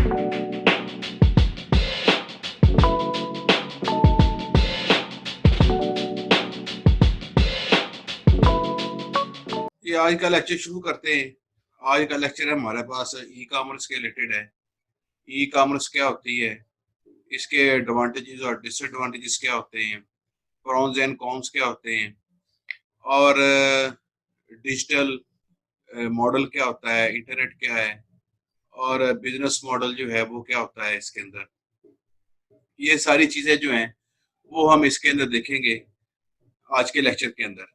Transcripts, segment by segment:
ये आज का लेक्चर शुरू करते हैं। आज का लेक्चर हमारे पास ई कॉमर्स के रिलेटेड है। ई कॉमर्स क्या होती है, इसके एडवांटेजेस और डिसएडवांटेजेस क्या होते हैं, प्रॉन्स एंड कॉन्स क्या होते हैं, और डिजिटल मॉडल क्या होता है, इंटरनेट क्या है, और बिजनेस मॉडल जो है वो क्या होता है इसके अंदर। ये सारी चीजें जो हैं वो हम इसके अंदर देखेंगे आज के लेक्चर के अंदर।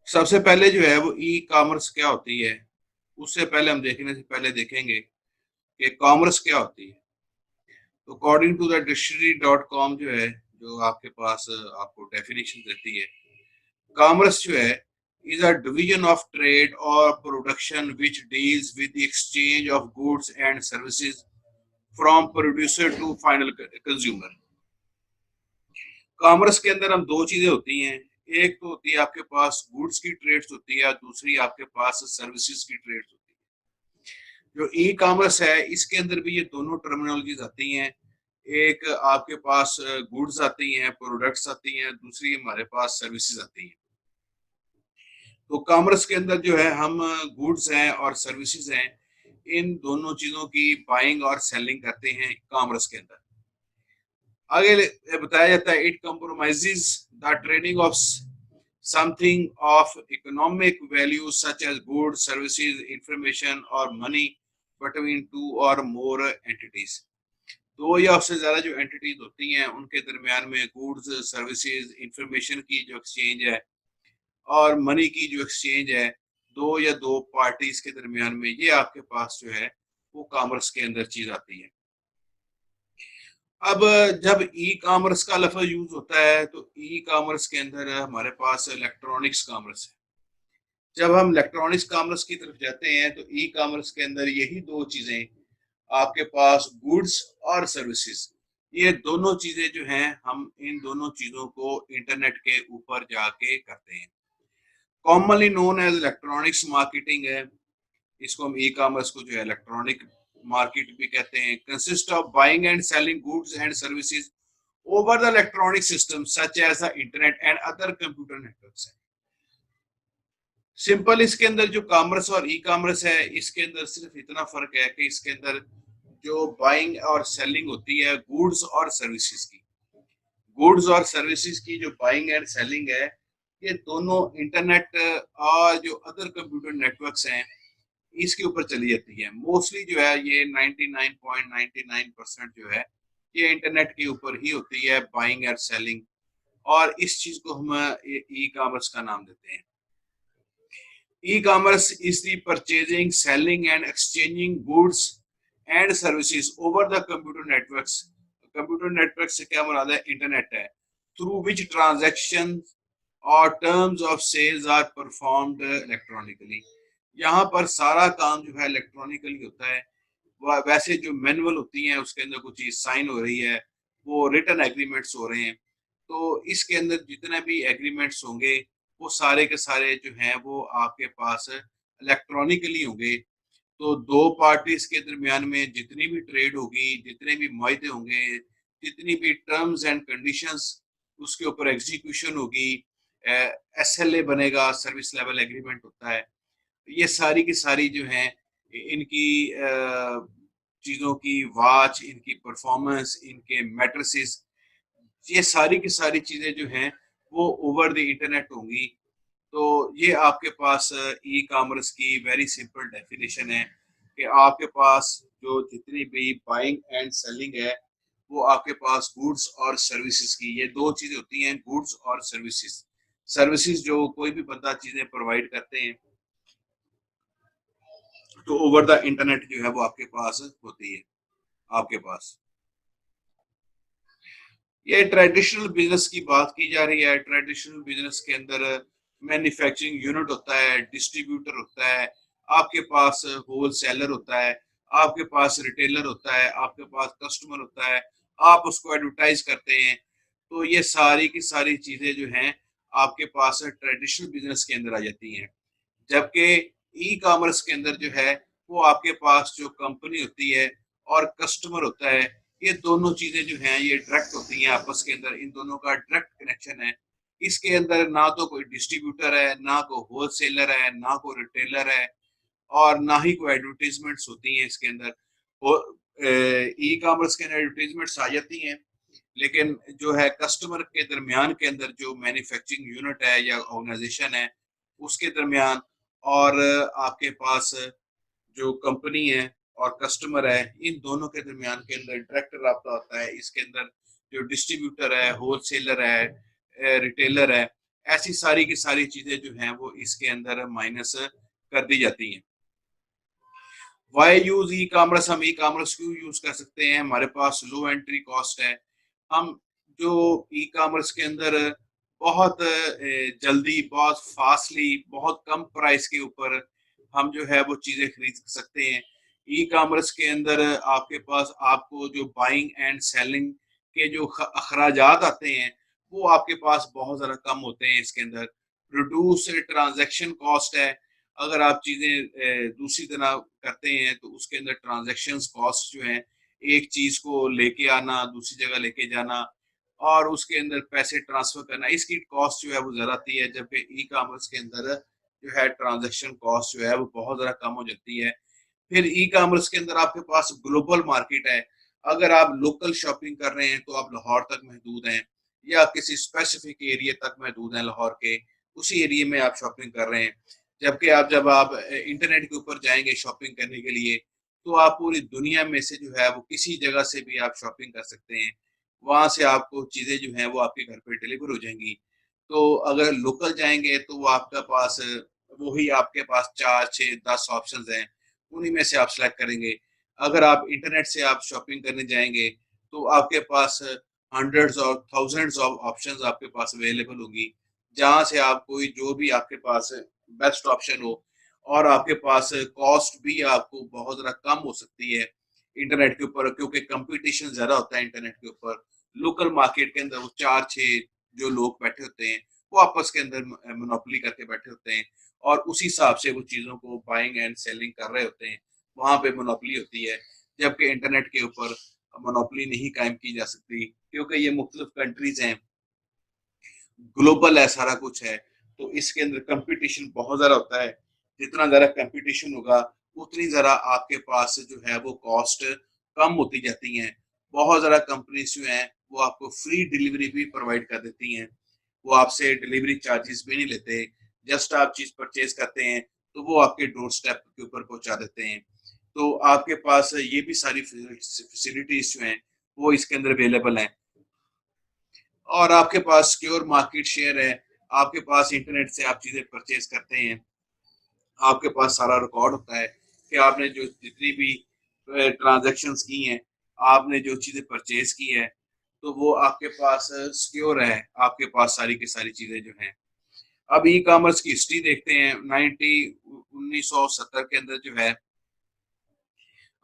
सबसे पहले जो है वो ई कॉमर्स क्या होती है, उससे पहले हम देखने से पहले देखेंगे कि कॉमर्स क्या होती है। तो according to the dictionary dot com जो है, जो आपके पास आपको डेफिनेशन देती है, कॉमर्स जो है is a division of trade और production which deals with the exchange of goods and services from producer to final consumer. Commerce के अंदर हम दो चीजें होती हैं। एक तो होती है आपके पास गुड्स की ट्रेड्स होती है, दूसरी आपके पास सर्विसेज की ट्रेड्स होती है। जो ई कॉमर्स है इसके अंदर भी ये दोनों टर्मिनोलॉजीज आती हैं। एक आपके पास गुड्स आती हैं, प्रोडक्ट्स आती हैं, दूसरी हमारे पास सर्विसेज आती हैं। तो कॉमर्स के अंदर जो है हम गुड्स हैं और सर्विसेज हैं, इन दोनों चीजों की बाइंग और सेलिंग करते हैं कॉमर्स के अंदर। आगे बताया जाता है, it compromises the trading of something of economic value such as goods services information और मनी बिटवीन टू और मोर एंटिटीज। दो या उससे ज्यादा जो एंटिटीज होती हैं उनके दरमियान में गुड्स सर्विसेज इंफॉर्मेशन की जो एक्सचेंज है और मनी की जो एक्सचेंज है, दो या दो पार्टीज के दरमियान में, ये आपके पास जो है वो कॉमर्स के अंदर चीज आती है। अब जब ई कॉमर्स का लफ्ज यूज होता है तो ई कॉमर्स के अंदर हमारे पास इलेक्ट्रॉनिक्स कॉमर्स है। जब हम इलेक्ट्रॉनिक्स कॉमर्स की तरफ जाते हैं तो ई कॉमर्स के अंदर यही दो चीजें आपके पास, गुड्स और सर्विसेज, ये दोनों चीजें जो हैं हम इन दोनों चीजों को इंटरनेट के ऊपर जाके करते हैं। Commonly known as electronics marketing है। इसको हम ई कॉमर्स को जो है इलेक्ट्रॉनिक मार्केट भी कहते हैं। Consist of buying and selling goods and services over the electronic system such as the internet and other computer networks है। सिंपल इसके अंदर जो कॉमर्स और ई कॉमर्स है इसके अंदर सिर्फ इतना फर्क है कि इसके अंदर जो बाइंग और सेलिंग होती है गुड्स और सर्विसेज की, गुड्स और सर्विसेज की जो बाइंग एंड सेलिंग है, ये दोनों इंटरनेट और जो अदर कंप्यूटर नेटवर्क्स हैं इसके ऊपर चली जाती है। मोस्टली जो है ये 99.99% जो है ये इंटरनेट के ऊपर ही होती है, बाइंग एंड सेलिंग, और इस चीज को हम ई कॉमर्स का नाम देते हैं। E commerce is the purchasing, selling and exchanging goods and services over the computer networks. Computer network से क्या मुराद है, इंटरनेट है, थ्रू विच ट्रांजैक्शन और terms of sales are performed electronically. यहाँ पर सारा काम जो है इलेक्ट्रॉनिकली होता है। वैसे जो मैनुअल होती हैं उसके अंदर कुछ चीज साइन हो रही है, वो रिटन एग्रीमेंट्स हो रहे हैं। तो इसके अंदर जितने भी एग्रीमेंट्स होंगे वो सारे के सारे जो हैं वो आपके पास इलेक्ट्रॉनिकली होंगे। तो दो पार्टीज के दरमियान में जितनी भी ट्रेड होगी, जितने भी मुआहदे होंगे, जितनी भी टर्म्स एंड कंडीशंस उसके ऊपर एग्जीक्यूशन होगी, एसएलए बनेगा, सर्विस लेवल एग्रीमेंट होता है। ये सारी की सारी जो हैं इनकी चीज़ों की वाच, इनकी परफॉर्मेंस, इनके मैट्रिसेस, ये सारी की सारी चीज़ें जो हैं वो ओवर द इंटरनेट होंगी। तो ये आपके पास ई कॉमर्स की वेरी सिंपल डेफिनेशन है कि आपके पास जो जितनी भी बाइंग एंड सेलिंग है वो आपके पास गुड्स और सर्विसेज की, ये दो चीज़ें होती हैं, गुड्स और सर्विसेज। सर्विसेज जो कोई भी बंदा चीज़ें प्रोवाइड करते हैं तो ओवर द इंटरनेट जो है वो आपके पास होती है। आपके पास ये ट्रेडिशनल बिजनेस की बात की जा रही है। ट्रेडिशनल बिजनेस के अंदर मैन्युफैक्चरिंग यूनिट होता है, डिस्ट्रीब्यूटर होता है, आपके पास होल सेलर होता है, आपके पास रिटेलर होता है, आपके पास कस्टमर होता है, आप उसको एडवर्टाइज करते हैं। तो ये सारी की सारी चीजें जो हैं आपके पास ट्रेडिशनल बिजनेस के अंदर आ जाती हैं। जबकि ई कॉमर्स के अंदर जो है वो आपके पास जो कंपनी होती है और कस्टमर होता है, ये दोनों चीजें जो हैं ये डायरेक्ट होती हैं आपस के अंदर, इन दोनों का डायरेक्ट कनेक्शन है। इसके अंदर ना तो कोई डिस्ट्रीब्यूटर है, ना कोई होलसेलर है, ना कोई रिटेलर है, और ना ही कोई एडवर्टीजमेंट्स होती हैं इसके अंदर। ई कॉमर्स के अंदर एडवर्टीजमेंट्स आ जाती हैं, लेकिन जो है कस्टमर के दरमियान के अंदर जो मैन्युफैक्चरिंग यूनिट है या ऑर्गेनाइजेशन है उसके दरमियान, और आपके पास जो कंपनी है और कस्टमर है, इन दोनों के दरमियान के अंदर डायरेक्ट रब्ता होता है। इसके अंदर जो डिस्ट्रीब्यूटर है, होलसेलर है, रिटेलर है, ऐसी सारी की सारी चीजें जो हैं वो इसके अंदर माइनस कर दी जाती हैं। वाई यूज ई कॉमर्स, हम ई कॉमर्स क्यों यूज कर सकते हैं? हमारे पास लो एंट्री कॉस्ट है। हम जो ई कॉमर्स के अंदर बहुत जल्दी, बहुत फास्टली, बहुत कम प्राइस के ऊपर हम जो है वो चीजें खरीद सकते हैं। ई कॉमर्स के अंदर आपके पास आपको जो बाइंग एंड सेलिंग के जो अखराजात आते हैं वो आपके पास बहुत ज्यादा कम होते हैं। इसके अंदर रिड्यूस ट्रांजैक्शन कॉस्ट है। अगर आप चीजें दूसरी तरह करते हैं तो उसके अंदर ट्रांजैक्शन कॉस्ट जो है, एक चीज को लेके आना, दूसरी जगह लेके जाना और उसके अंदर पैसे ट्रांसफर करना, इसकी कॉस्ट जो है वो ज्यादा आती है। जबकि ई कॉमर्स के अंदर जो है ट्रांजैक्शन कॉस्ट जो है वो बहुत ज्यादा कम हो जाती है। फिर ई कॉमर्स के अंदर आपके पास ग्लोबल मार्केट है। अगर आप लोकल शॉपिंग कर रहे हैं तो आप लाहौर तक महदूद हैं, या किसी स्पेसिफिक एरिया तक महदूद हैं लाहौर के, उसी एरिया में आप शॉपिंग कर रहे हैं। जबकि आप जब आप इंटरनेट के ऊपर जाएंगे शॉपिंग करने के लिए, तो आप पूरी दुनिया में से जो है वो किसी जगह से भी आप शॉपिंग कर सकते हैं। वहां से आपको चीजें जो हैं वो आपके घर पे डिलीवर हो जाएंगी। तो अगर लोकल जाएंगे तो वो आपके पास वही आपके पास 4, 6, 10 ऑप्शन हैं, उन्हीं में से आप सेलेक्ट करेंगे। अगर आप इंटरनेट से आप शॉपिंग करने जाएंगे तो आपके पास हंड्रेड्स और थाउजेंड्स ऑफ ऑप्शंस आपके पास अवेलेबल होगी, जहां से आप कोई जो भी आपके पास बेस्ट ऑप्शन हो, और आपके पास कॉस्ट भी आपको बहुत ज़्यादा कम हो सकती है इंटरनेट के ऊपर, क्योंकि कंपटीशन ज़्यादा होता है इंटरनेट के ऊपर। लोकल मार्केट के अंदर वो 4, 6 जो लोग बैठे होते हैं वो आपस के अंदर मोनोपोली करके बैठे होते हैं, और उसी हिसाब से वो चीज़ों को बाइंग एंड सेलिंग कर रहे होते हैं। वहाँ पे मोनोपोली होती है। जबकि इंटरनेट के ऊपर मोनोपोली नहीं कायम की जा सकती, क्योंकि ये मुख्तलिफ कंट्रीज हैं, ग्लोबल है, सारा कुछ है। तो इसके अंदर कंपटीशन बहुत ज़्यादा होता है। जितना ज़्यादा कंपटीशन होगा उतनी ज़्यादा आपके पास जो है वो कॉस्ट कम होती जाती हैं। बहुत ज़्यादा कंपनीज जो हैं वो आपको फ्री डिलीवरी भी प्रोवाइड कर देती हैं। वो आपसे डिलीवरी चार्जेस भी नहीं लेते। जस्ट आप चीज़ परचेज करते हैं तो वो आपके डोर स्टेप के ऊपर पहुंचा देते हैं। तो आपके पास ये भी सारी फैसिलिटीज जो हैं वो इसके अंदर अवेलेबल हैं। और आपके पास सिक्योर मार्केट शेयर है। आपके पास इंटरनेट से आप चीज़ें परचेज करते हैं, आपके पास सारा रिकॉर्ड होता है कि आपने जो जितनी भी ट्रांजैक्शंस की हैं, आपने जो चीज़ें परचेज की है, तो वो आपके पास सिक्योर है। आपके पास सारी की सारी चीज़ें जो हैं। अब ई कॉमर्स की हिस्ट्री देखते हैं। 1970 के अंदर जो है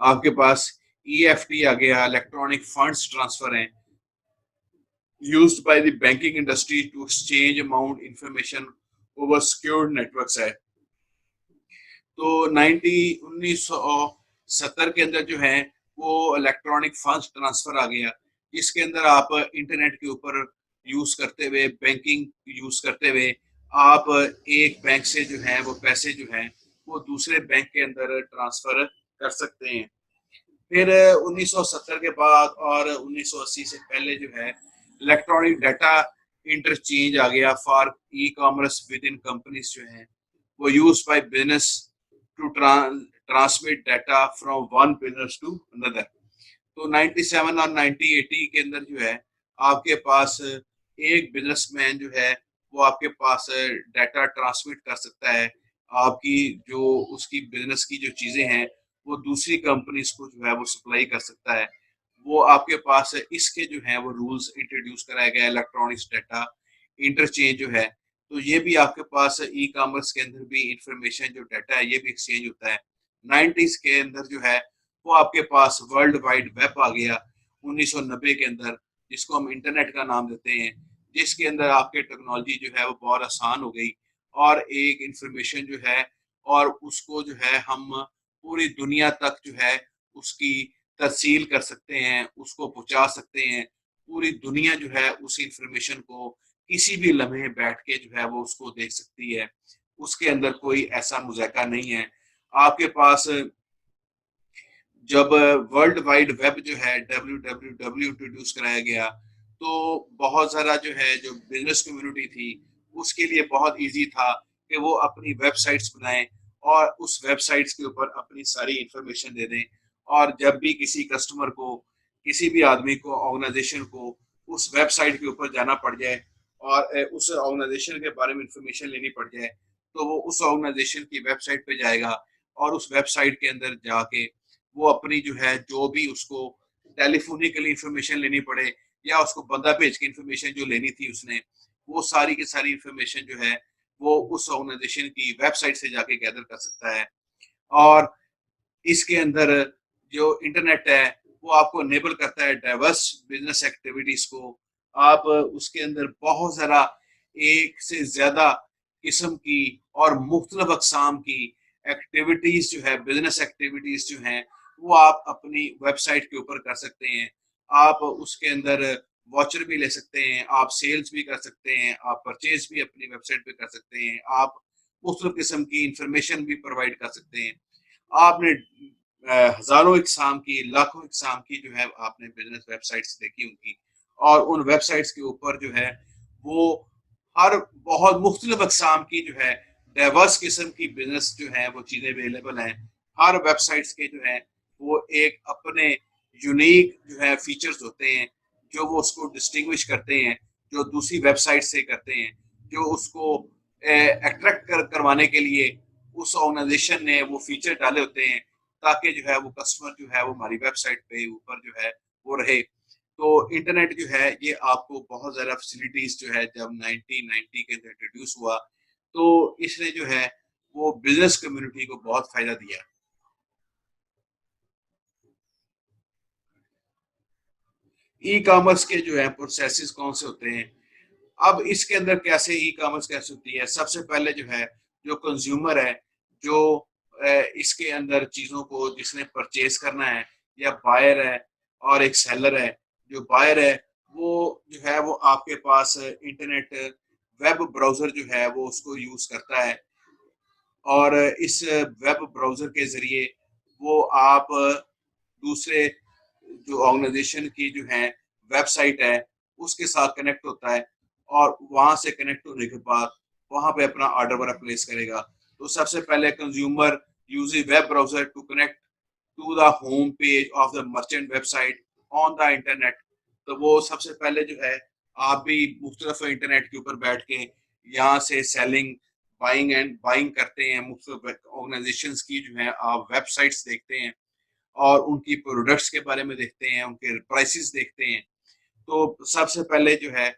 आपके पास EFT आ गया, इलेक्ट्रॉनिक फंड्स ट्रांसफर है, used by the banking industry to exchange amount information over secured networks है। तो 1970 के अंदर जो है वो इलेक्ट्रॉनिक फंड्स ट्रांसफर आ गया। इसके अंदर आप इंटरनेट के ऊपर यूज करते हुए, बैंकिंग यूज करते हुए, आप एक बैंक से जो है वो पैसे जो है वो दूसरे बैंक के अंदर ट्रांसफर कर सकते हैं। फिर 1970 के बाद और 1980 से पहले जो है इलेक्ट्रॉनिक डाटा इंटरचेंज आ गया for e commerce within companies जो है वो use by business to transmit data from one business to another. तो 97 और 1980 के अंदर जो है आपके पास एक बिजनेसमैन जो है वो आपके पास डाटा ट्रांसमिट कर सकता है। आपकी जो उसकी बिजनेस की जो चीजें हैं वो दूसरी कंपनीज को जो है वो सप्लाई कर सकता है। वो आपके पास इसके जो है वो रूल्स इंट्रोड्यूस कराया गया, इलेक्ट्रॉनिक्स डाटा इंटरचेंज जो है। तो ये भी आपके पास ई कॉमर्स के अंदर भी इंफॉर्मेशन जो डाटा है ये भी एक्सचेंज होता है। 90s के अंदर जो है वो आपके पास वर्ल्ड वाइड वेब आ गया 1990 के अंदर, जिसको हम इंटरनेट का नाम देते हैं, जिसके अंदर आपके टेक्नोलॉजी जो है वो बहुत आसान हो गई, और एक इंफॉर्मेशन जो है और उसको जो है हम पूरी दुनिया तक जो है उसकी तरसील कर सकते हैं, उसको पहुंचा सकते हैं। पूरी दुनिया जो है उस इंफॉर्मेशन को किसी भी लम्हे बैठ के जो है वो उसको देख सकती है। उसके अंदर कोई ऐसा मुज़ायका नहीं है। आपके पास जब वर्ल्ड वाइड वेब जो है WWW इंट्रोड्यूस कराया गया, तो बहुत सारा जो है जो बिजनेस कम्युनिटी थी उसके लिए बहुत इजी था कि वो अपनी वेबसाइट्स बनाएं और उस वेबसाइट्स के ऊपर अपनी सारी इंफॉर्मेशन दे दें। और जब भी किसी कस्टमर को, किसी भी आदमी को, ऑर्गेनाइजेशन को उस वेबसाइट के ऊपर जाना पड़ जाए और उस ऑर्गेनाइजेशन के बारे में इंफॉर्मेशन लेनी पड़ जाए, तो वो उस ऑर्गेनाइजेशन की वेबसाइट पे जाएगा और उस वेबसाइट के अंदर जाके वो अपनी जो है जो भी उसको टेलीफोनिकली इंफॉर्मेशन लेनी पड़े या उसको बंदा भेज के इंफॉर्मेशन जो लेनी थी उसने, वो सारी की सारी इंफॉर्मेशन जो है वो उस ऑर्गेनाइजेशन की वेबसाइट से जाके गैदर कर सकता है। और इसके अंदर जो इंटरनेट है वो आपको इनेबल करता है डाइवर्स बिजनेस एक्टिविटीज को। आप उसके अंदर बहुत सारा एक से ज्यादा किस्म की और मुख्तलिफ अकसाम की एक्टिविटीज जो है, बिजनेस एक्टिविटीज जो हैं, वो आप अपनी वेबसाइट के ऊपर कर सकते हैं। आप उसके अंदर वॉचर भी ले सकते हैं, आप सेल्स भी कर सकते हैं, आप परचेज भी अपनी वेबसाइट पे कर सकते हैं, आप मुख्तलिफ किस्म की इंफॉर्मेशन भी प्रोवाइड कर सकते हैं। आपने हजारों इकसाम की, लाखों इकसाम की जो है आपने बिजनेस वेबसाइट्स देखी होंगी और उन वेबसाइट्स के ऊपर जो है वो हर बहुत मुख्तलिफ अकसाम की जो है डाइवर्स किस्म की बिजनेस जो है वो चीज़ें अवेलेबल हैं। हर वेबसाइट्स के जो है वो एक अपने यूनिक जो है फीचर्स होते हैं जो वो उसको डिस्टिंग्विश करते हैं, जो दूसरी वेबसाइट से करते हैं, जो उसको अट्रैक्ट करवाने के लिए उस ऑर्गेनाइजेशन ने वो फीचर डाले होते हैं ताकि जो है वो कस्टमर जो है वो हमारी वेबसाइट पे ऊपर जो है वो रहे। तो इंटरनेट जो है ये आपको बहुत ज़्यादा फैसिलिटीज जो है जब 1990 के अंदर इंट्रोड्यूस हुआ, तो इसने जो है वो बिजनेस कम्युनिटी को बहुत फायदा दिया। ई कॉमर्स के जो है प्रोसेसेस कौन से होते हैं, अब इसके अंदर कैसे ई कॉमर्स कैसे होती है। सबसे पहले जो है जो कंज्यूमर है, जो इसके अंदर चीज़ों को जिसने परचेज करना है, या बायर है और एक सेलर है। जो बायर है वो जो है वो आपके पास इंटरनेट वेब ब्राउज़र जो है वो उसको यूज़ करता है और इस वेब ब्राउज़र के ज़रिए वो आप दूसरे जो ऑर्गेनाइजेशन की जो है वेबसाइट है उसके साथ कनेक्ट होता है और वहां से कनेक्ट होने के बाद वहां पे अपना ऑर्डर वगैरह प्लेस करेगा। तो सबसे पहले consumer use web browser to connect to the home page of the merchant website on the internet. तो वो सबसे पहले जो है आप भी मुख्तलिफ इंटरनेट के ऊपर बैठ के यहाँ से सेलिंग, बाइंग एंड बाइंग करते हैं। मुख्तलिफ ऑर्गेनाइजेशंस की जो है आप वेबसाइट्स देखते हैं और उनकी प्रोडक्ट्स के बारे में देखते हैं, उनके प्राइसेस देखते हैं। तो सबसे पहले जो है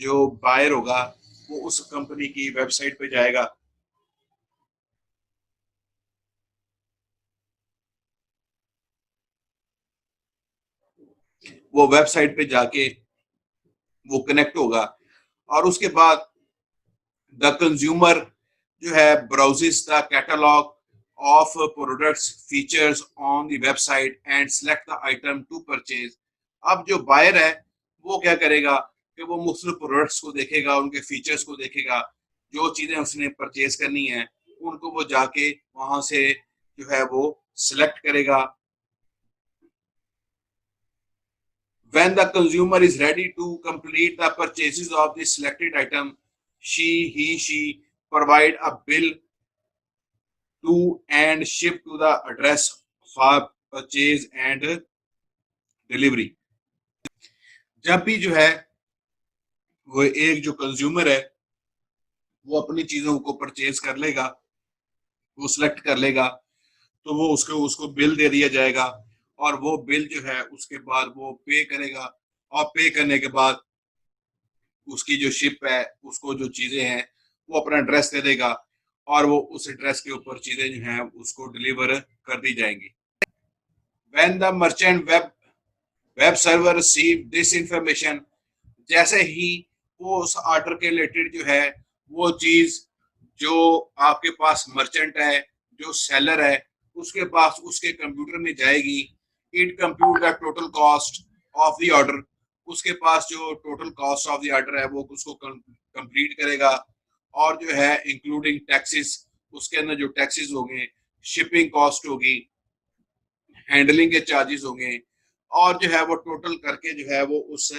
जो बायर होगा वो उस कंपनी की वेबसाइट पे जाएगा, वो वेबसाइट पे जाके वो कनेक्ट होगा और उसके बाद द कंज्यूमर जो है browses the catalogue of products features on the website and select the item to purchase. अब जो बायर है वो क्या करेगा कि वो मुख्तलिफ प्रोडक्ट्स को देखेगा, उनके फीचर्स को देखेगा, जो चीज़ें उसने परचेज करनी है उनको वो जाके वहां से जो है वो सिलेक्ट करेगा। When the consumer is ready to complete the purchases of the selected item, he, she provide a bill to and ship to the address for purchase and delivery। जब भी जो है वो एक जो कंज्यूमर है वो अपनी चीजों को परचेज कर लेगा, वो सिलेक्ट कर लेगा, तो वो उसको उसको बिल दे दिया जाएगा और वो बिल जो है उसके बाद वो पे करेगा और पे करने के बाद उसकी जो शिप है उसको जो चीजें हैं वो अपना एड्रेस दे देगा और वो उस एड्रेस के ऊपर चीजें जो हैं उसको डिलीवर कर दी जाएंगी। When the merchant web server receive this information, जैसे ही वो उस ऑर्डर के रिलेटेड जो है वो चीज जो आपके पास मर्चेंट है जो सेलर है उसके पास उसके कंप्यूटर में जाएगी, it compute the total cost of the order, उसके पास जो total cost of the order है वो उसको कंप्लीट करेगा, और जो है इंक्लूडिंग टैक्सेस, उसके अंदर जो टैक्सेस होंगे, शिपिंग कॉस्ट होगी, हैंडलिंग के चार्जेस होंगे, और जो है वो टोटल करके जो है वो उस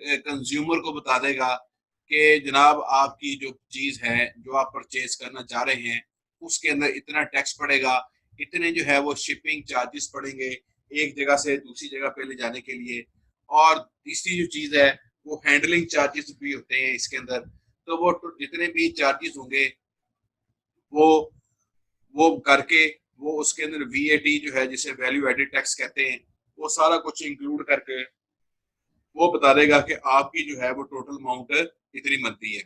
कंज्यूमर को बता देगा कि जनाब आपकी जो चीज है जो आप परचेज करना चाह रहे हैं उसके अंदर इतना टैक्स पड़ेगा, इतने जो है वो शिपिंग चार्जेस पड़ेंगे एक जगह से दूसरी जगह पे ले जाने के लिए, और तीसरी जो चीज है वो हैंडलिंग चार्जेस भी होते हैं इसके अंदर। तो वो जितने भी चार्जेस होंगे वो करके वो उसके अंदर वीएटी जो है जिसे वैल्यू एडेड टैक्स कहते हैं, वो सारा कुछ इंक्लूड करके वो बता देगा कि आपकी जो है वो टोटल अमाउंट इतनी बनती है।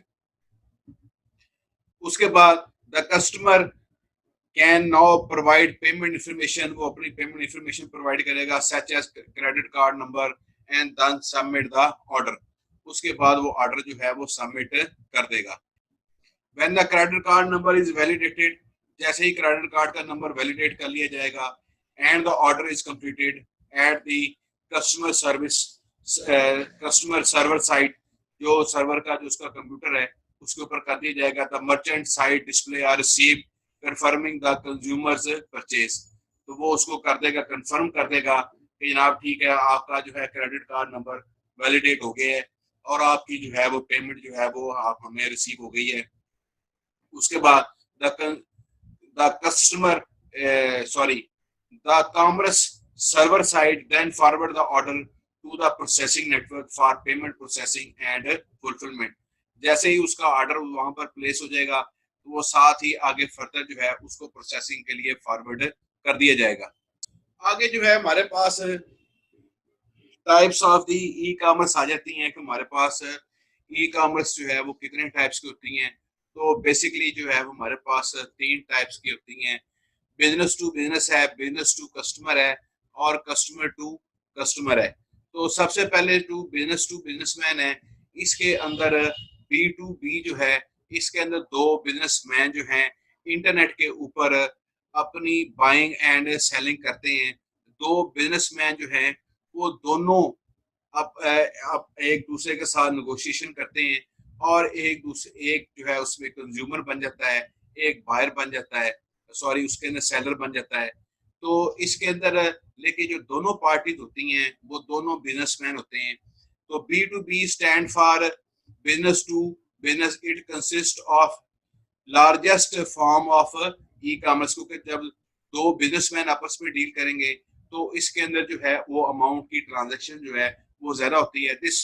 उसके बाद the customer can now provide payment information, वो अपनी पेमेंट इंफॉर्मेशन प्रोवाइड करेगा such as credit card number and then submit the order, उसके बाद वो ऑर्डर जो है वो सबमिट कर देगा। When the credit card number is validated, जैसे ही क्रेडिट कार्ड का नंबर वैलिडेट कर लिया जाएगा, and the order is completed at the customer service, customer server site, जो सर्वर का जो उसका कंप्यूटर है उसके ऊपर कर दिया जाएगा, the merchant site display or receive confirming the consumer's purchase, तो वो उसको कर देगा, कंफर्म कर देगा कि जनाब ठीक है आपका जो है क्रेडिट कार्ड नंबर वैलिडेट हो गया है और आपकी जो है वो पेमेंट जो है वो आप हमें रिसीव हो गई है। उसके बाद the customer sorry the commerce server side then forward the order to the processing network for payment processing and fulfilment, जैसे ही उसका ऑर्डर वहां पर प्लेस हो जाएगा तो वो साथ ही आगे फर्दर जो है उसको प्रोसेसिंग के लिए फॉरवर्ड कर दिया जाएगा। आगे जो है हमारे पास types of the e commerce आ जाती हैं कि हमारे पास ई कॉमर्स जो है वो कितने टाइप्स की होती हैं। तो बेसिकली जो है वो हमारे पास तीन टाइप्स की होती हैं, बिजनेस टू बिजनेस है, बिजनेस टू कस्टमर है, और कस्टमर टू कस्टमर है। तो सबसे पहले टू बिजनेसमैन है, इसके अंदर बी टू बी जो है इसके अंदर दो बिजनेसमैन जो हैं इंटरनेट के ऊपर अपनी बाइंग एंड सेलिंग करते हैं। दो बिजनेसमैन जो हैं वो दोनों अब एक दूसरे के साथ नेगोशिएशन करते हैं, और एक जो है उसमें कंज्यूमर बन जाता है, एक बायर बन जाता है, सॉरी उसके अंदर सेलर बन जाता है। तो इसके अंदर लेकिन जो दोनों पार्टीज होती हैं वो दोनों बिजनेसमैन होते हैं। तो B to B stand for business to business, it consist of largest form of e commerce, क्योंकि जब दो बिजनेसमैन आपस में डील करेंगे तो इसके अंदर जो है वो अमाउंट की ट्रांजैक्शन जो है वो ज्यादा होती है। This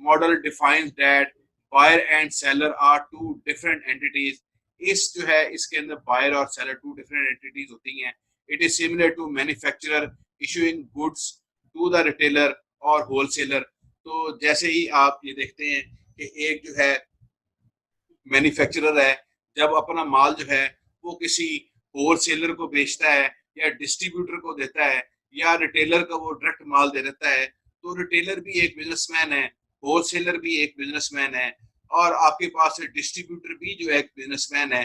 model defines that buyer and seller are two different entities, इस जो है इसके अंदर बायर और सेलर टू डिफरेंट एंटिटीज होती हैं। It is similar to manufacturer issuing goods to the retailer और होलसेलर। तो जैसे ही आप ये देखते हैं कि एक जो है मैन्युफैक्चरर है, जब अपना माल जो है वो किसी होलसेलर को बेचता है या डिस्ट्रीब्यूटर को देता है या रिटेलर को वो डायरेक्ट माल दे देता है, तो रिटेलर भी एक बिजनेसमैन है, होलसेलर भी एक बिजनेसमैन है, और आपके पास डिस्ट्रीब्यूटर भी जो है एक बिजनेसमैन है,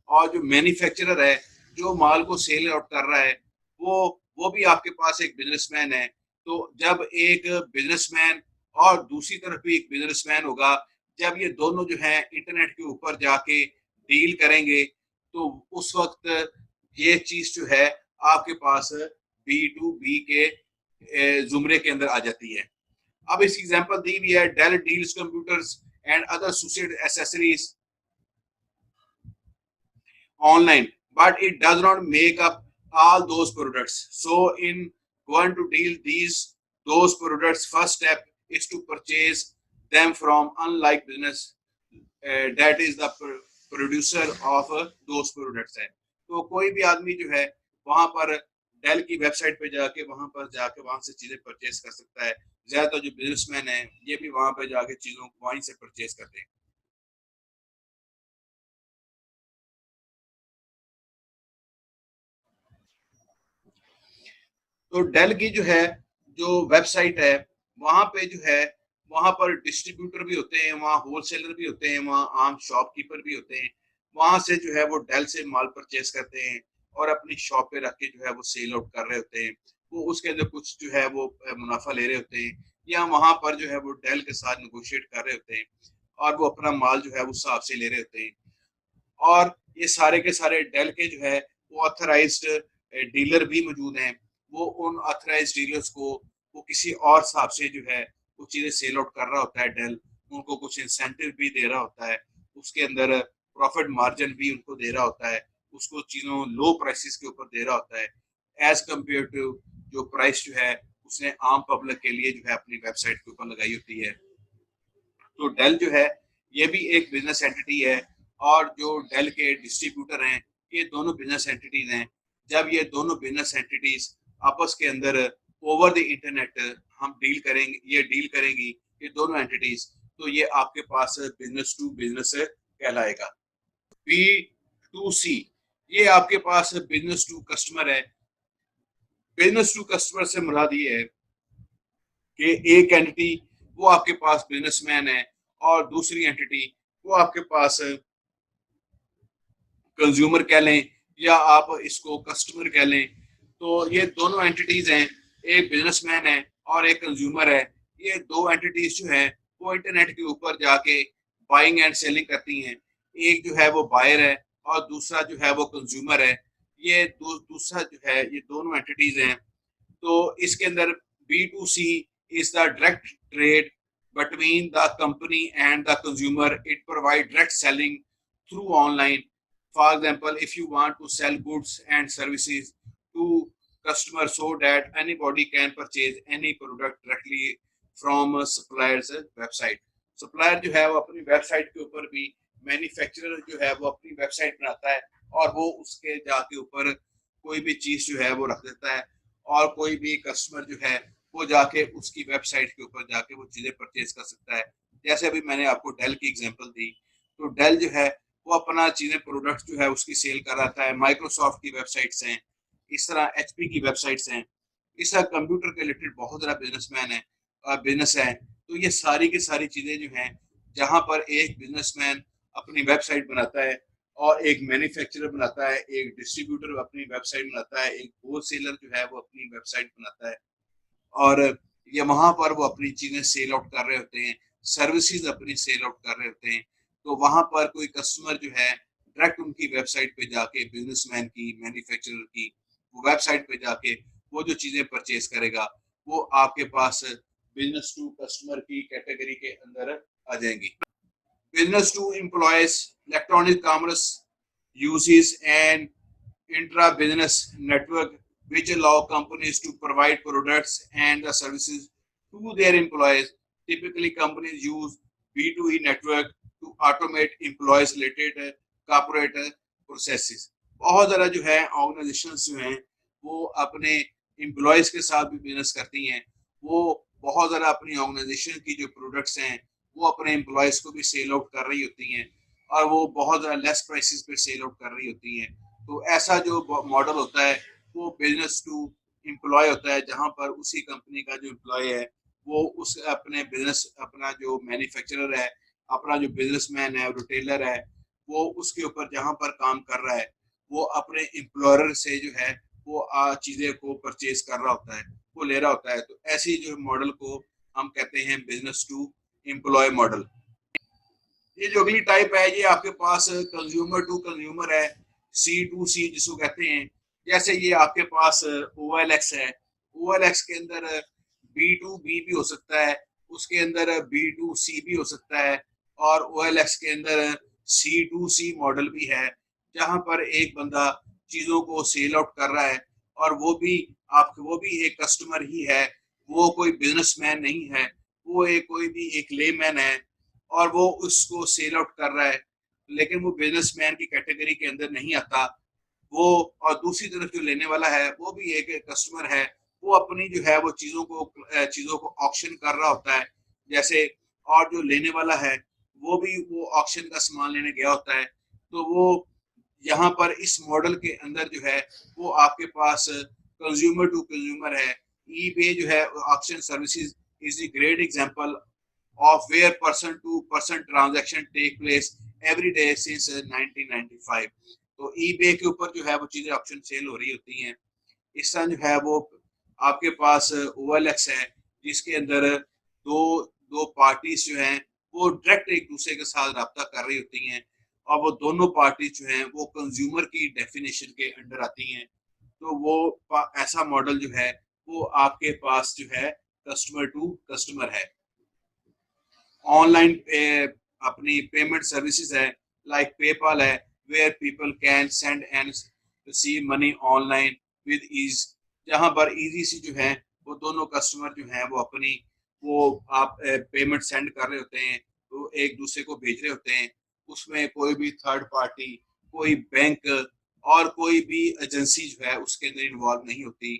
और जो मैन्युफैक्चरर है जो माल को सेल आउट कर रहा है वो भी आपके पास एक बिजनेसमैन है। तो जब एक बिजनेसमैन और दूसरी तरफ भी एक बिजनेसमैन होगा, जब ये दोनों जो है इंटरनेट के ऊपर जाके डील करेंगे तो उस वक्त ये चीज जो है आपके पास बी टू बी के जुमरे के अंदर आ जाती है। अब इसकी एग्जांपल दी हुई है, Dell deals computers and other associated accessories online, but it does not make up all those products. So in going to deal those products, first step is to purchase them from unlike business that is the producer of those products है। तो कोई भी आदमी जो है वहां पर del की वेबसाइट पे जाके वहां से चीजें परचेज कर सकता है। ज्यादातर जो बिजनेसमैन है ये भी वहां पे जाके चीजों को वहीं से परचेज करते हैं। तो डेल की जो है जो वेबसाइट है वहां पे जो है वहां पर डिस्ट्रीब्यूटर भी होते हैं, वहाँ होलसेलर भी होते हैं, वहाँ आम शॉपकीपर भी होते हैं, वहां से जो है वो डेल से माल परचेज करते हैं और अपनी शॉप पे रख के जो है वो सेल आउट कर रहे होते हैं, वो उसके अंदर कुछ जो है वो मुनाफा ले रहे होते हैं, या वहां पर जो है वो डेल के साथ नेगोशिएट कर रहे होते हैं और वो अपना माल जो है वो हिसाब से ले रहे होते हैं। और ये सारे के सारे डेल के जो है वो ऑथराइज्ड डीलर भी मौजूद हैं, वो उन ऑथराइज्ड डीलर्स को वो किसी और हिसाब से जो है वो चीजें सेल आउट कर रहा होता है डेल, उनको कुछ इंसेंटिव भी दे रहा होता है, उसके अंदर प्रॉफिट मार्जिन भी उनको दे रहा होता है, उसको चीजों लो प्राइसेस के ऊपर दे रहा होता है एज कम्पेयर टू जो प्राइस जो है उसने आम पब्लिक के लिए जो है अपनी वेबसाइट के ऊपर लगाई होती है। तो डेल जो है ये भी एक बिजनेस एंटिटी है, और जो डेल के डिस्ट्रीब्यूटर हैं ये दोनों बिजनेस एंटिटीज हैं। जब ये दोनों बिजनेस एंटिटीज आपस के अंदर ओवर द इंटरनेट हम डील करेंगे, ये डील करेंगी ये दोनों एंटिटीज, तो ये आपके पास बिजनेस टू बिजनेस कहलाएगा। B2C ये आपके पास बिजनेस टू कस्टमर है। बिजनेस टू कस्टमर से मुराद ये है कि एक एंटिटी वो आपके पास बिजनेसमैन है और दूसरी एंटिटी वो आपके पास कंज्यूमर कह लें या आप इसको कस्टमर कह लें। तो ये दोनों एंटिटीज हैं, एक बिजनेसमैन है और एक कंज्यूमर है। ये दो एंटिटीज जो हैं वो इंटरनेट के ऊपर जाके बाइंग एंड सेलिंग करती हैं। एक जो है वो बायर है और दूसरा जो है वो कंज्यूमर है। ये दूसरा जो है ये दोनों एंटिटीज हैं। तो इसके अंदर B2C is the direct trade between the company and the consumer. It provides direct selling through online. For example, if you want to sell goods and services to customers so that anybody can purchase any product directly from a supplier's website. Supplier जो है वो अपनी website के ऊपर भी, manufacturer जो है वो अपनी वेबसाइट बनाता है और वो उसके जाके ऊपर कोई भी चीज जो है वो रख देता है, और कोई भी कस्टमर जो है वो जाके उसकी वेबसाइट के ऊपर जाके वो चीजें परचेज कर सकता है। जैसे अभी मैंने आपको डेल की एग्जांपल दी, तो डेल जो है वो अपना चीजें प्रोडक्ट जो है उसकी सेल कर रहा है। माइक्रोसॉफ्ट की वेबसाइट्स हैं, इस तरह HP की वेबसाइट्स हैं, इस तरह कंप्यूटर के रिलेटेड बहुत सारा बिजनेसमैन है, बिजनेस है। तो ये सारी की सारी चीजें जो हैं जहाँ पर एक बिजनेसमैन अपनी वेबसाइट बनाता है और एक मैन्युफैक्चरर बनाता है, एक डिस्ट्रीब्यूटर अपनी वेबसाइट बनाता है, एक होलसेलर जो है वो अपनी वेबसाइट बनाता है, और ये वहां पर वो अपनी चीजें सेल आउट कर रहे होते हैं, सर्विसेज अपनी सेल आउट कर रहे होते हैं। तो वहां पर कोई कस्टमर जो है डायरेक्ट उनकी वेबसाइट पे जाके, बिजनेसमैन की, मैन्युफैक्चरर की वो वेबसाइट पे जाके वो जो चीजें परचेज करेगा वो आपके पास बिजनेस टू कस्टमर की कैटेगरी के अंदर आ जाएंगी। Business to employees, electronic commerce uses an intra-business network which allow companies to provide products and the services to their employees. Typically, companies use B2E network to automate employees related corporate processes. बहुत ज़्यादा जो है organisations जो हैं वो अपने employees के साथ भी बिजनेस करती हैं। वो बहुत ज़्यादा अपनी ऑर्गेनाइजेशन की जो प्रोडक्ट्स हैं वो अपने एम्प्लॉयज़ को भी सेल आउट कर रही होती हैं, और वो बहुत ज़्यादा लेस प्राइसेस पे सेल आउट कर रही होती हैं। तो ऐसा जो मॉडल होता है वो बिजनेस टू एम्प्लॉय होता है, जहाँ पर उसी कंपनी का जो एम्प्लॉय है वो उस अपने बिजनेस, अपना जो मैन्युफैक्चरर है, अपना जो बिजनेसमैन है, रिटेलर है, वो उसके ऊपर जहाँ पर काम कर रहा है वो अपने एम्प्लॉयर से जो है वो चीज़ें को परचेज कर रहा होता है, वो ले रहा होता है। तो ऐसी जो मॉडल को हम कहते हैं बिजनेस टू एम्प्लॉय मॉडल। ये जो अगली टाइप है ये आपके पास कंज्यूमर टू कंज्यूमर है, C2C जिसको कहते हैं। जैसे ये आपके पास OLX है, OLX के अंदर B2B भी हो सकता है, उसके अंदर B2C भी हो सकता है, और OLX के अंदर C2C मॉडल भी है, जहां पर एक बंदा चीजों को सेल आउट कर रहा है और वो भी एक कस्टमर ही है, वो कोई बिजनेसमैन नहीं है, वो कोई भी एक लेमैन है और वो उसको सेल आउट कर रहा है, लेकिन वो बिजनेसमैन की कैटेगरी के अंदर नहीं आता वो। और दूसरी तरफ जो लेने वाला है वो भी एक कस्टमर है, वो अपनी जो है वो चीजों को ऑक्शन कर रहा होता है जैसे, और जो लेने वाला है वो भी वो ऑक्शन का सामान लेने गया होता है। तो वो यहाँ पर इस मॉडल के अंदर जो है वो आपके पास कंज्यूमर टू कंज्यूमर है। eBay जो है auction services is the great example of where person to person transaction take place every day since 1995. तो ईबे के ऊपर जो है वो चीजें ऑप्शन सेल हो रही होती हैं। इस तरह जो है वो आपके पास OLX है, जिसके अंदर दो दो पार्टीज जो हैं वो डायरेक्ट एक दूसरे के साथ रब्ता कर रही होती हैं, और वो दोनों पार्टी जो हैं वो कंज्यूमर की डेफिनेशन के अंडर आती हैं। तो वो ऐसा मॉडल जो है वो आपके पास जो है कस्टमर टू कस्टमर है। ऑनलाइन अपनी पेमेंट सर्विसेज है, लाइक पेपाल है, where people can send and receive money online with ease, जहां पर इजी सी जो है वो दोनों कस्टमर जो है वो अपनी वो आप पेमेंट सेंड कर रहे होते हैं, तो एक दूसरे को भेज रहे होते हैं। उसमें कोई भी थर्ड पार्टी, कोई बैंक और कोई भी एजेंसी जो है उसके अंदर इन्वॉल्व नहीं होती।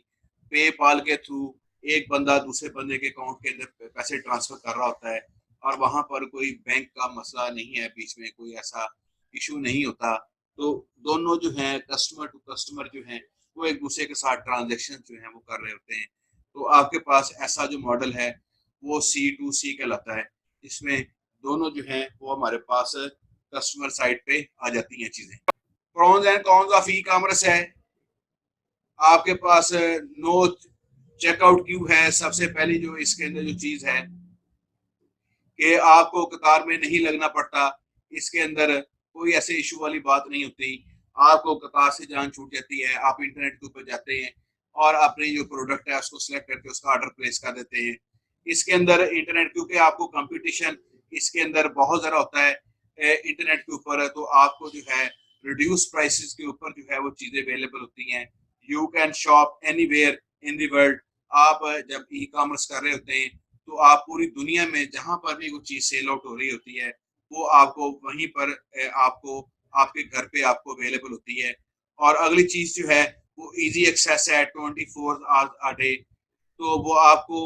पेपाल के थ्रू एक बंदा दूसरे बंदे के अकाउंट के अंदर पैसे ट्रांसफर कर रहा होता है, और वहां पर कोई बैंक का मसला नहीं है, बीच में कोई ऐसा इशू नहीं होता। तो दोनों जो है कस्टमर टू कस्टमर जो है वो एक दूसरे के साथ ट्रांजेक्शन जो है वो कर रहे होते हैं। तो आपके पास ऐसा जो मॉडल है वो C2C कहलाता है, जिसमें दोनों जो है वो हमारे पास कस्टमर साइड पे आ जाती हैं चीजें। Prawns and cons of e commerce है, आपके पास नो चेकआउट क्यू है। सबसे पहली जो इसके अंदर जो चीज है कि आपको कतार में नहीं लगना पड़ता, इसके अंदर कोई ऐसे इशू वाली बात नहीं होती। आपको कतार से जान छूट जाती है, आप इंटरनेट के ऊपर जाते हैं और अपनी जो प्रोडक्ट है उसको सिलेक्ट करके उसका ऑर्डर प्लेस कर देते हैं। इसके अंदर इंटरनेट, क्योंकि आपको कंपटीशन इसके अंदर बहुत ज़्यादा होता है इंटरनेट के ऊपर, तो आपको जो है रिड्यूस प्राइसेस के ऊपर जो है वो चीज़ें अवेलेबल होती हैं। You can shop anywhere in the world. आप जब ई कॉमर्स कर रहे होते हैं तो आप पूरी दुनिया में जहां पर भी कोई चीज सेल आउट हो रही होती है वो आपको वहीं पर आपको आपके घर पे आपको अवेलेबल होती है। और अगली चीज जो है वो इजी एक्सेस है 24 आवर्स अ डे। तो वो आपको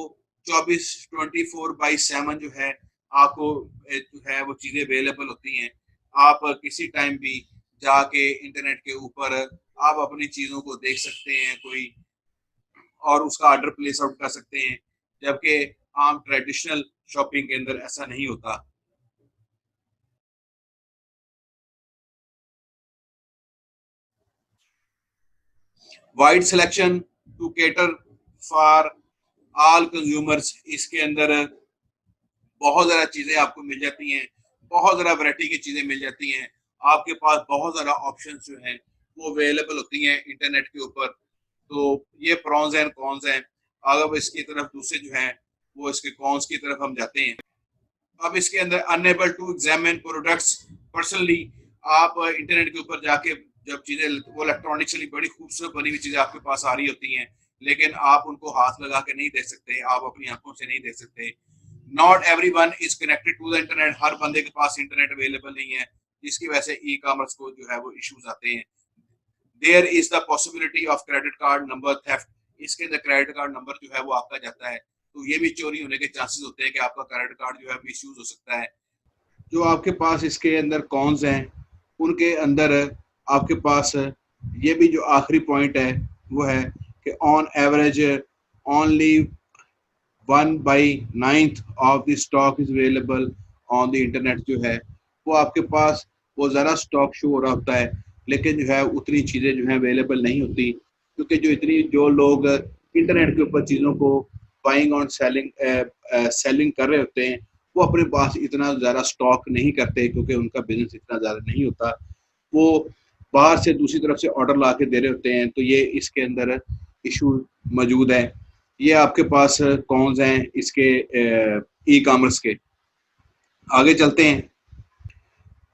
24/7 जो है आपको जो है वो चीजें अवेलेबल होती हैं। आप किसी टाइम भी जाके इंटरनेट के ऊपर आप अपनी चीजों को देख सकते हैं कोई, और उसका ऑर्डर प्लेस आउट कर सकते हैं, जबकि आम ट्रेडिशनल शॉपिंग के अंदर ऐसा नहीं होता। Wide selection to cater for all consumers, इसके अंदर बहुत ज़्यादा चीज़ें आपको मिल जाती हैं, बहुत ज़्यादा वैरायटी की चीज़ें मिल जाती हैं। आपके पास बहुत ज़्यादा ऑप्शन जो हैं वो अवेलेबल होती हैं इंटरनेट के ऊपर। तो ये प्रॉन्स एंड कॉन्स हैं। अगर इसकी तरफ दूसरे जो हैं वो इसके कॉन्स की तरफ हम जाते हैं। अब इसके अंदर unable to examine products personally, आप इंटरनेट के ऊपर जाके जब चीज़ें वो इलेक्ट्रॉनिक्सली बड़ी खूबसूरत बनी हुई चीज़ें आपके पास आ रही होती हैं, लेकिन आप उनको हाथ लगा के नहीं देख सकते, आप अपनी आंखों से नहीं देख सकते। Not everyone is connected to the internet, हर बंदे के पास इंटरनेट अवेलेबल नहीं है, जिसकी वजह से ई कॉमर्स को जो है वो इश्यूज आते हैं। There is the possibility of credit card number theft, इसके अंदर क्रेडिट कार्ड नंबर जो है वो आपका जाता है, तो ये भी चोरी होने के चांसेस होते हैं कि आपका क्रेडिट कार्ड जो है मिस यूज हो सकता है। जो आपके पास इसके अंदर कॉन्स हैं उनके अंदर आपके पास ये भी जो आखिरी पॉइंट है वो है कि on average only 1/9 of the stock is available on the internet, जो है वो आपके पास वो ज़रा स्टॉक शो हो रहा होता है, लेकिन जो है उतनी चीज़ें जो है अवेलेबल नहीं होती, क्योंकि जो लोग इंटरनेट के ऊपर चीज़ों को बाइंग और सेलिंग कर रहे होते हैं वो अपने पास इतना ज़्यादा स्टॉक नहीं करते, क्योंकि उनका बिजनेस इतना ज़्यादा नहीं होता। वो बाहर से दूसरी तरफ से ऑर्डर ला के दे रहे होते हैं, तो ये इसके अंदर इशू मौजूद है। ये आपके पास कौन से हैं इसके ई कॉमर्स के। आगे चलते हैं।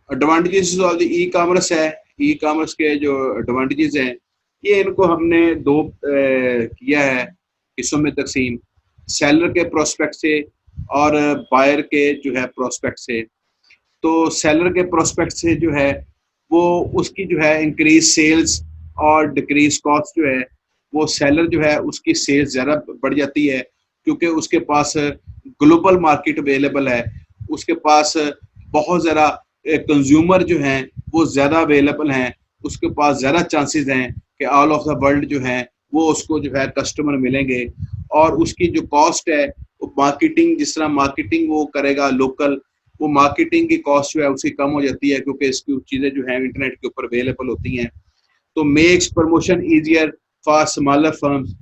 Advantages of the e commerce है, ई कॉमर्स के जो एडवांटेजेस हैं ये इनको हमने दो किया है हिस्सों में तकसीम, सेलर के प्रोस्पेक्ट से और बायर के जो है प्रोस्पेक्ट से। तो सेलर के प्रोस्पेक्ट से जो है वो उसकी जो है इंक्रीज सेल्स और डिक्रीज कॉस्ट जो है, वो सेलर जो है उसकी सेल्स ज़्यादा बढ़ जाती है, क्योंकि उसके पास ग्लोबल मार्केट अवेलेबल है, उसके पास बहुत ज़्यादा कंज्यूमर जो हैं वो ज़्यादा अवेलेबल हैं, उसके पास ज़्यादा चांसेस हैं कि ऑल ऑफ द वर्ल्ड जो है वो उसको जो है कस्टमर मिलेंगे। और उसकी जो कॉस्ट है वो मार्केटिंग, जिस तरह मार्केटिंग वो करेगा लोकल वो मार्केटिंग की कॉस्ट जो है उसकी कम हो जाती है, क्योंकि इसकी चीज़ें जो है इंटरनेट के ऊपर अवेलेबल होती हैं। तो makes promotion easier for smaller firms.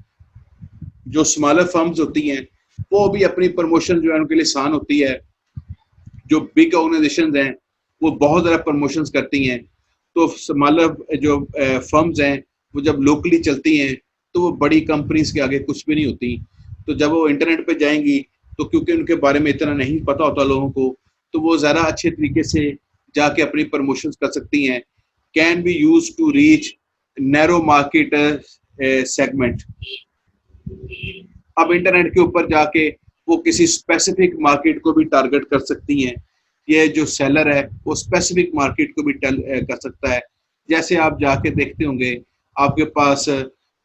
जो स्मॉलर फर्म्स होती हैं वो भी अपनी प्रमोशन जो है उनके लिए आसान होती है। जो बिग ऑर्गेनाइजेशन हैं वो बहुत ज़्यादा प्रमोशंस करती हैं, तो स्मॉलर जो फर्म्स हैं वो जब लोकली चलती हैं तो वो बड़ी कंपनीज के आगे कुछ भी नहीं होती। तो जब वो इंटरनेट पे जाएंगी तो क्योंकि उनके बारे में इतना नहीं पता होता लोगों को, तो वो ज़्यादा अच्छे तरीके से जाके अपनी प्रमोशंस कर सकती हैं। Can be use to reach narrow market segment. अब इंटरनेट के ऊपर जाके वो किसी स्पेसिफिक मार्केट को भी टारगेट कर सकती हैं। ये जो सेलर है वो स्पेसिफिक मार्केट को भी कर सकता है। जैसे आप जाके देखते होंगे आपके पास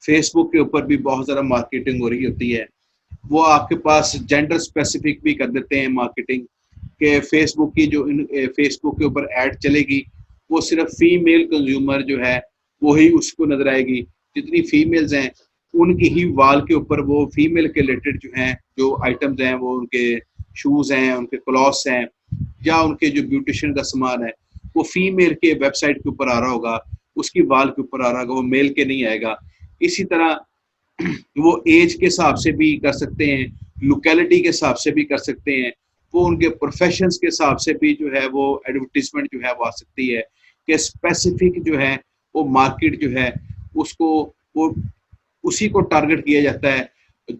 फेसबुक के ऊपर भी बहुत ज़्यादा मार्केटिंग हो रही होती है। वो आपके पास जेंडर स्पेसिफिक भी कर देते हैं मार्केटिंग के। फेसबुक की जो फेसबुक के ऊपर ऐड चलेगी वो सिर्फ फीमेल कंज्यूमर जो है वही उसको नजर आएगी। जितनी फीमेल्स हैं उनकी ही वाल के ऊपर वो फीमेल के रिलेटेड जो हैं जो आइटम्स हैं, वो उनके शूज़ हैं, उनके क्लॉथ्स हैं, या उनके जो ब्यूटिशियन का सामान है वो फीमेल के वेबसाइट के ऊपर आ रहा होगा, उसकी वाल के ऊपर आ रहा होगा, वो मेल के नहीं आएगा। इसी तरह वो एज के हिसाब से भी कर सकते हैं, लोकेलिटी के हिसाब से भी कर सकते हैं, वो उनके प्रोफेशंस के हिसाब से भी जो है वो एडवर्टीजमेंट जो है वो आ सकती है कि स्पेसिफिक जो है वो मार्केट जो है उसको वो उसी को टारगेट किया जाता है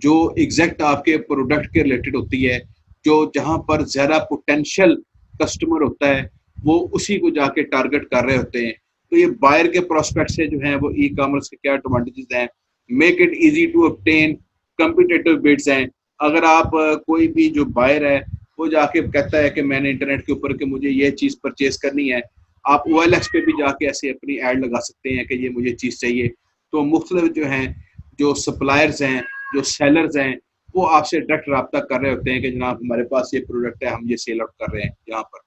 जो एग्जैक्ट आपके प्रोडक्ट के रिलेटेड होती है। जो जहां पर ज़्यादा पोटेंशियल कस्टमर होता है वो उसी को जाके टारगेट कर रहे होते हैं। तो ये बायर के प्रोस्पेक्ट से जो है वो ई कॉमर्स के क्या एडवांटेजेस हैं। Make it easy to obtain competitive bids हैं। अगर आप कोई भी जो बायर है वो जाके कहता है कि मैंने इंटरनेट के ऊपर कि मुझे ये चीज़ परचेज करनी है, आप OLX पे भी जाके ऐसे अपनी ऐड लगा सकते हैं कि ये मुझे चीज़ चाहिए। तो मुख्तलिफ जो हैं जो सप्लायर्स हैं, जो सेलर्स हैं, वो आपसे डायरेक्ट रब्ता कर रहे होते हैं कि जनाब हमारे पास ये प्रोडक्ट है, हम ये सेल आउट कर रहे हैं यहाँ पर।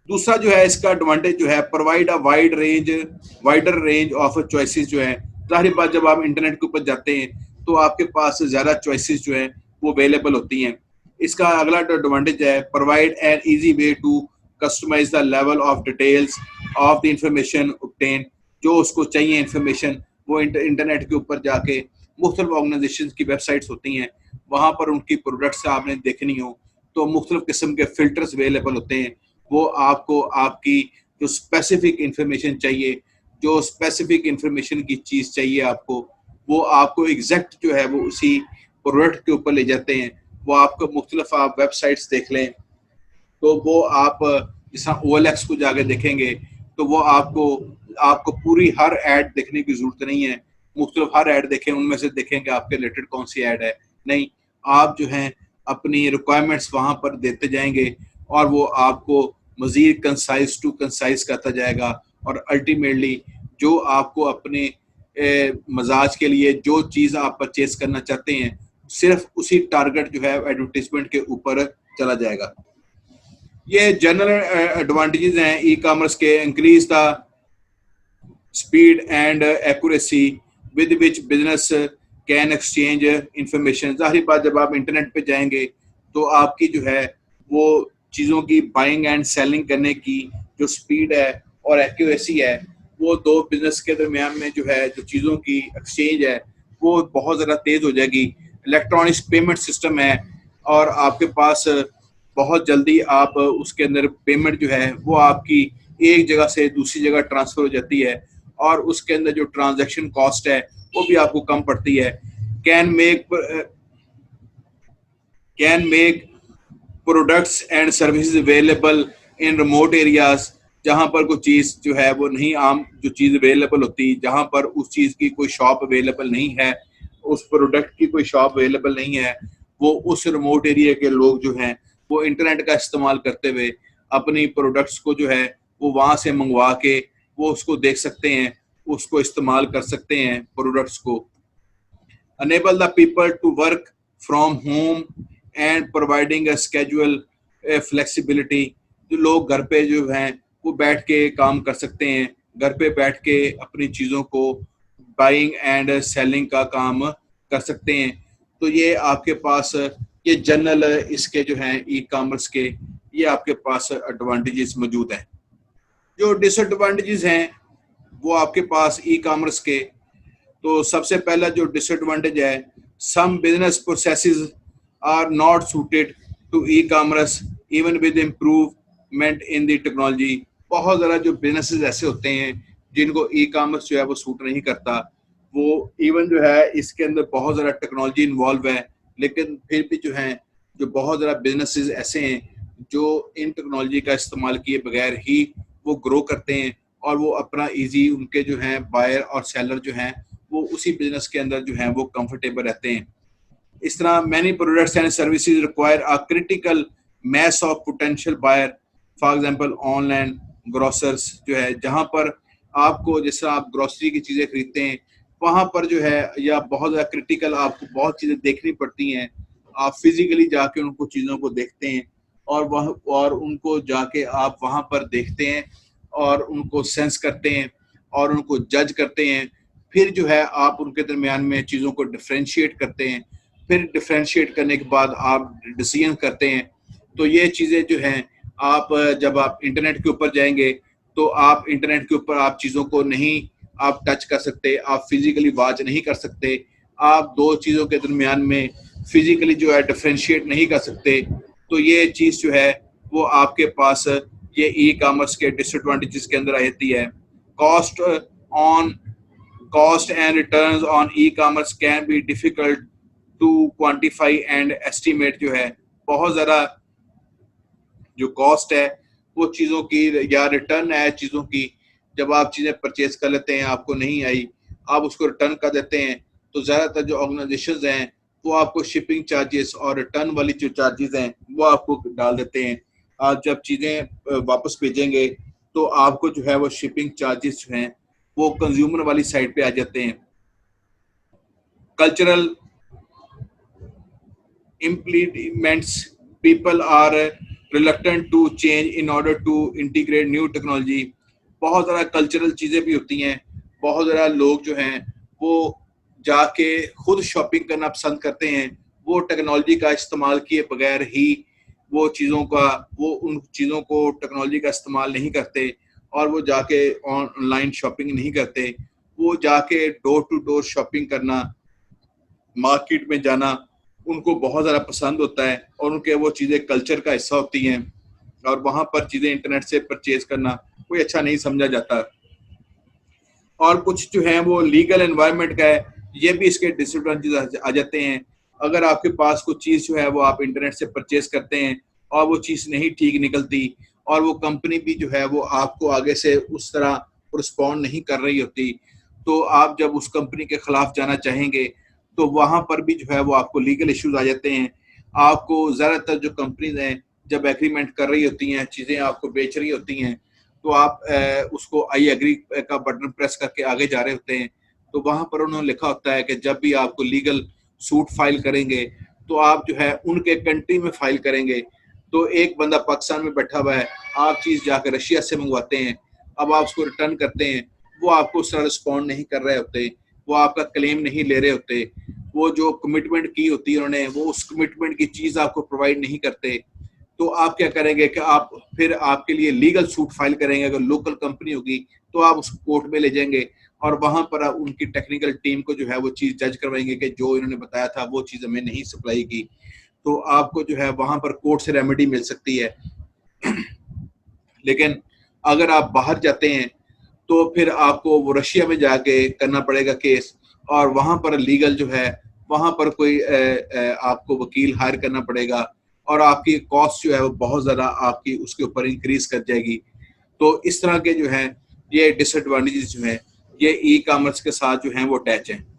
दूसरा जो है इसका एडवांटेज जो है provide a wider range of choices जो है। ज़ाहिर बात जब आप इंटरनेट के ऊपर जाते हैं तो आपके पास ज़्यादा चॉइसेस जो है वो अवेलेबल होती हैं। इसका अगला एडवांटेज है provide an easy way to customise the level of details of the information obtain. जो उसको चाहिए इंफॉर्मेशन वो इंटरनेट के ऊपर जाके मुख्तलिफ ऑर्गेनाइजेशन की वेबसाइट्स होती हैं, वहाँ पर उनकी प्रोडक्ट्स आपने देखनी हो तो मुख्तलिफ किस्म के फ़िल्टर्स अवेलेबल होते हैं। वो आपको आपकी जो स्पेसिफिक इंफॉर्मेशन चाहिए, जो स्पेसिफिक इंफॉर्मेशन की चीज़ चाहिए आपको, वो आपको एग्जैक्ट जो है वो उसी प्रोडक्ट के ऊपर ले जाते हैं। वो आपको मुख्तलिफ आप वेबसाइट्स देख लें तो वो आप जैसा OLX को जाके देखेंगे तो वो आपको आपको पूरी हर ऐड देखने की ज़रूरत नहीं है। मुख्तलिफ हर ऐड देखें, उनमें से देखेंगे आपके रिलेटेड कौन सी ऐड है। नहीं, आप जो हैं अपनी रिक्वायरमेंट्स वहाँ पर देते जाएंगे और वो आपको मज़ीद कंसाइज टू कंसाइज करता जाएगा और अल्टीमेटली जो आपको अपने मजाज के लिए जो चीज़ आप परचेज करना चाहते हैं सिर्फ उसी टारगेट जो है एडवर्टीजमेंट के ऊपर चला जाएगा। ये जनरल एडवांटेजेस हैं ई कॉमर्स के। Increase the speed and accuracy with which business can exchange information. ज़ाहिर बात जब आप इंटरनेट पे जाएंगे तो आपकी जो है वो चीज़ों की बाइंग एंड सेलिंग करने की जो स्पीड है और एक्यूरेसी है वो दो बिजनेस के दरमियान में जो है जो चीज़ों की एक्सचेंज है वो बहुत ज़्यादा तेज़ हो जाएगी। इलेक्ट्रॉनिक पेमेंट सिस्टम है और आपके पास बहुत जल्दी आप उसके अंदर पेमेंट जो है वो आपकी एक जगह से दूसरी जगह ट्रांसफ़र हो जाती है और उसके अंदर जो ट्रांजैक्शन कॉस्ट है वो भी आपको कम पड़ती है। Can make products and services available in remote areas. जहाँ पर कोई चीज़ जो है वो नहीं आम जो चीज़ अवेलेबल होती, जहाँ पर उस चीज़ की कोई शॉप अवेलेबल नहीं है, उस प्रोडक्ट की कोई शॉप अवेलेबल नहीं है, वो उस रिमोट एरिया के लोग जो हैं वो इंटरनेट का इस्तेमाल करते हुए अपनी प्रोडक्ट्स को जो है वो वहाँ से मंगवा के वो उसको देख सकते हैं, उसको इस्तेमाल कर सकते हैं प्रोडक्ट्स को। enable the people to work from home and providing a schedule flexibility। जो लोग घर पे जो हैं वो बैठ के काम कर सकते हैं, घर पे बैठ के अपनी चीज़ों को बाइंग एंड सेलिंग का काम कर सकते हैं। तो ये आपके पास ये जनरल इसके जो हैं ई कॉमर्स के ये आपके पास एडवांटेजेस मौजूद हैं। जो डिसएडवांटेजेस हैं वो आपके पास ई कॉमर्स के, तो सबसे पहला जो डिसएडवांटेज है, some business processes are not suited to e commerce even with improvement in the technology. बहुत ज़्यादा जो बिजनेसेस ऐसे होते हैं जिनको ई कॉमर्स जो है वो सूट नहीं करता, वो इवन जो है इसके अंदर बहुत ज़्यादा टेक्नोलॉजी इन्वॉल्व है, लेकिन फिर भी जो है जो बहुत ज़्यादा बिजनेसेस ऐसे हैं जो इन टेक्नोलॉजी का इस्तेमाल किए बगैर ही वो ग्रो करते हैं और वो अपना इजी, उनके जो हैं बायर और सेलर जो हैं वो उसी बिजनेस के अंदर जो हैं वो कंफर्टेबल रहते हैं। इस तरह many products and services require a critical mass of potential buyer, for example online grocers जो है, जहां पर आपको जैसे आप ग्रोसरी की चीज़ें खरीदते हैं वहां पर जो है या बहुत ज़्यादा क्रिटिकल आपको बहुत चीज़ें देखनी पड़ती हैं, आप फिजिकली जाके उनको चीज़ों को देखते हैं और उनको जाके आप वहां पर देखते हैं और उनको सेंस करते हैं और उनको जज करते हैं। फिर जो है आप उनके दरमियान में चीज़ों को डिफ्रेंशिएट करते हैं, फिर डिफ्रेंशिएट करने के बाद आप डिसीजन करते हैं। तो ये चीज़ें जो हैं आप जब आप इंटरनेट के ऊपर जाएंगे तो आप इंटरनेट के ऊपर आप चीज़ों को नहीं आप टच कर सकते, आप फिजिकली वॉच नहीं कर सकते, आप दो चीज़ों के दरमियान में फिजिकली जो है डिफ्रेंशिएट नहीं कर सकते। तो ये चीज़ जो है वो आपके पास ये ई कॉमर्स के डिसएडवांटेजेस के अंदर आती है। Cost on cost and returns on e-commerce can be difficult to quantify and estimate। जो है बहुत ज़्यादा जो कॉस्ट है वो चीज़ों की या रिटर्न है चीज़ों की, जब आप चीज़ें परचेज कर लेते हैं आपको नहीं आई, आप उसको रिटर्न कर देते हैं, तो ज़्यादातर जो ऑर्गेनाइजेशंस हैं वो आपको शिपिंग चार्जेस और रिटर्न वाली जो चार्जेस हैं वो आपको डाल देते हैं। आप जब चीज़ें वापस भेजेंगे तो आपको जो है वो शिपिंग चार्जेस जो हैं वो कंज्यूमर वाली साइड पे आ जाते हैं। Cultural implements, people are reluctant to change in order to integrate new technology। बहुत ज़्यादा कल्चरल चीज़ें भी होती हैं, बहुत ज़्यादा लोग जो हैं वो जाके खुद शॉपिंग करना पसंद करते हैं, वो टेक्नोलॉजी का इस्तेमाल किए बगैर ही वो चीज़ों का वो उन चीज़ों को टेक्नोलॉजी का इस्तेमाल नहीं करते और वो जाके ऑनलाइन शॉपिंग नहीं करते, वो जाके डोर टू डोर शॉपिंग करना, मार्केट में जाना उनको बहुत ज़्यादा पसंद होता है और उनके वो चीज़ें कल्चर का हिस्सा होती हैं और वहाँ पर चीज़ें इंटरनेट से परचेज करना कोई अच्छा नहीं समझा जाता। और कुछ जो है वो लीगल एनवायरनमेंट का है, ये भी इसके डिसएडवांटेज आ जाते हैं। अगर आपके पास कुछ चीज़ जो है वो आप इंटरनेट से परचेज करते हैं और वो चीज़ नहीं ठीक निकलती और वो कंपनी भी जो है वो आपको आगे से उस तरह रिस्पॉन्ड नहीं कर रही होती, तो आप जब उस कंपनी के खिलाफ जाना चाहेंगे तो वहाँ पर भी जो है वो आपको लीगल इश्यूज आ जाते हैं। आपको ज़्यादातर जो कंपनीज हैं जब एग्रीमेंट कर रही होती हैं, चीज़ें आपको बेच रही होती हैं, तो आप उसको आई एग्री का बटन प्रेस करके आगे जा रहे होते हैं, तो वहाँ पर उन्होंने लिखा होता है कि जब भी आपको लीगल सूट फाइल करेंगे तो आप जो है उनके कंट्री में फाइल करेंगे। तो एक बंदा पाकिस्तान में बैठा हुआ है, आप चीज़ जाकर रशिया से मंगवाते हैं, अब आप उसको रिटर्न करते हैं, वो आपको उस तरह रिस्पॉन्ड नहीं कर रहे होते, वो आपका क्लेम नहीं ले रहे होते, वो जो कमिटमेंट की होती है उन्होंने वो उस कमिटमेंट की चीज़ आपको प्रोवाइड नहीं करते, तो आप क्या करेंगे कि आप फिर आपके लिए लीगल सूट फाइल करेंगे। अगर लोकल कंपनी होगी तो आप उसको कोर्ट में ले जाएंगे और वहां पर आप उनकी टेक्निकल टीम को जो है वो चीज़ जज करवाएंगे कि जो इन्होंने बताया था वो चीज़ हमें नहीं सप्लाई की, तो आपको जो है वहां पर कोर्ट से रेमेडी मिल सकती है। लेकिन अगर आप बाहर जाते हैं तो फिर आपको वो रशिया में जाके करना पड़ेगा केस, और वहाँ पर लीगल जो है वहाँ पर कोई आपको वकील हायर करना पड़ेगा और आपकी कॉस्ट जो है वो बहुत ज़्यादा आपकी उसके ऊपर इंक्रीज कर जाएगी। तो इस तरह के जो हैं ये डिसएडवांटेजेस जो हैं ये ई कॉमर्स के साथ जो हैं वो अटैच हैं।